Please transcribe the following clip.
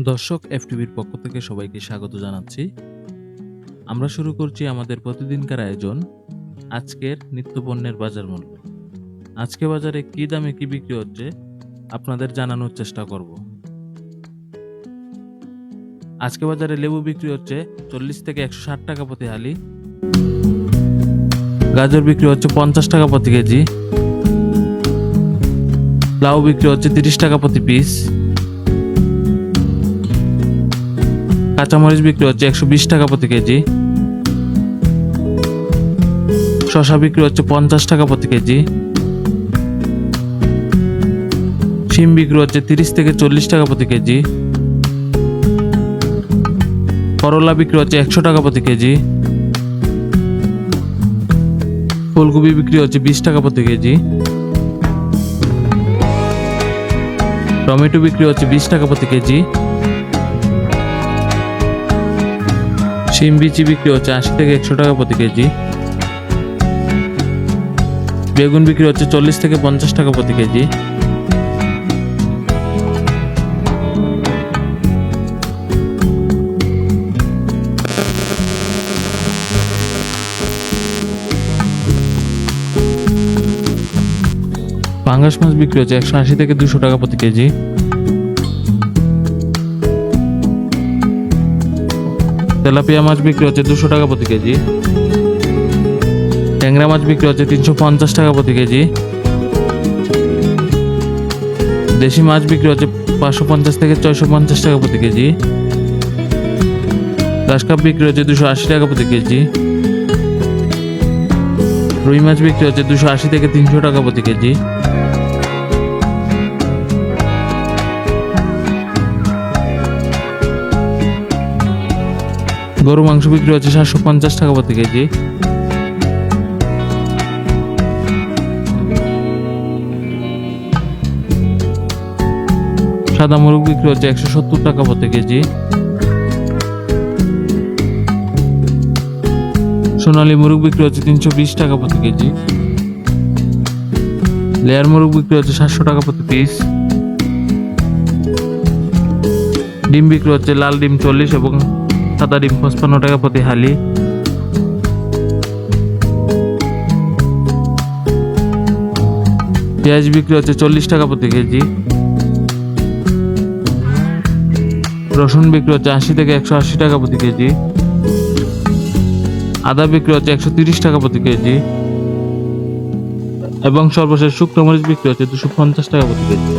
দর্শক এফটিভির পক্ষ থেকে সবাইকে স্বাগত জানাচ্ছি। আমরা শুরু করছি আমাদের প্রতিদিনকার আয়োজন, আজকের নিত্যপণ্যের বাজার মূল্য। আজকে বাজারে কি দামে কি বিক্রি হচ্ছে আপনাদের জানানোর চেষ্টা করব। আজকে বাজারে লেবু বিক্রি হচ্ছে 40 থেকে 160 টাকা প্রতি হালি, গাজর বিক্রি হচ্ছে 50 টাকা প্রতি কেজি, লাউ বিক্রি হচ্ছে 30 টাকা প্রতি পিস, কাঁচামরিচ বিক্রি হচ্ছে 120 টাকা প্রতি কেজি, শসা বিক্রি হচ্ছে 50 টাকা প্রতি কেজি, শিম বিক্রি হচ্ছে 30 থেকে 40 টাকা প্রতি কেজি, করলা বিক্রি হচ্ছে 100 টাকা প্রতি কেজি, ফুলকপি বিক্রি হচ্ছে 20 টাকা প্রতি কেজি, টমেটো বিক্রি হচ্ছে 20 টাকা প্রতি কেজি, শিম বিচি বিক্রি হচ্ছে 80 থেকে 100 টাকা প্রতি কেজি, বেগুন বিক্রি হচ্ছে 40 থেকে 50 টাকা প্রতি কেজি, পাঙ্গাস মাছ বিক্রি হচ্ছে 180 থেকে 200 টাকা প্রতি কেজি, তেলাপিয়া মাছ বিক্রি হচ্ছে 200 টাকা প্রতি কেজি, ট্যাংরা মাছ বিক্রি হচ্ছে 350 টাকা প্রতি কেজি, দেশি মাছ বিক্রি হচ্ছে 550 থেকে 650 টাকা প্রতি কেজি, গ্রাসকাপ বিক্রি হচ্ছে 280 টাকা প্রতি কেজি, রুই মাছ বিক্রি হচ্ছে 280 থেকে 300 টাকা প্রতি কেজি, গরু মাংস বিক্রি হচ্ছে 750 টাকা প্রতি কেজি, সাদা মুরগ বিক্রি হচ্ছে 170 টাকা প্রতি কেজি, সোনালী মুরগ বিক্রি হচ্ছে 320 টাকা প্রতি কেজি, লেয়ার মুরগ বিক্রি হচ্ছে 700 টাকা প্রতি পিস, ডিম বিক্রি হচ্ছে লাল ডিম 40 এবং সাদা ডিম 55 টাকা প্রতি হালি, পেঁয়াজ বিক্রি হচ্ছে 40 টাকা প্রতি কেজি, রসুন বিক্রি হচ্ছে 80 থেকে 180 টাকা প্রতি কেজি, আদা বিক্রি হচ্ছে 130 টাকা প্রতি কেজি এবং সর্বশেষ শুকনো মরিচ বিক্রি হচ্ছে 250 টাকা প্রতি কেজি।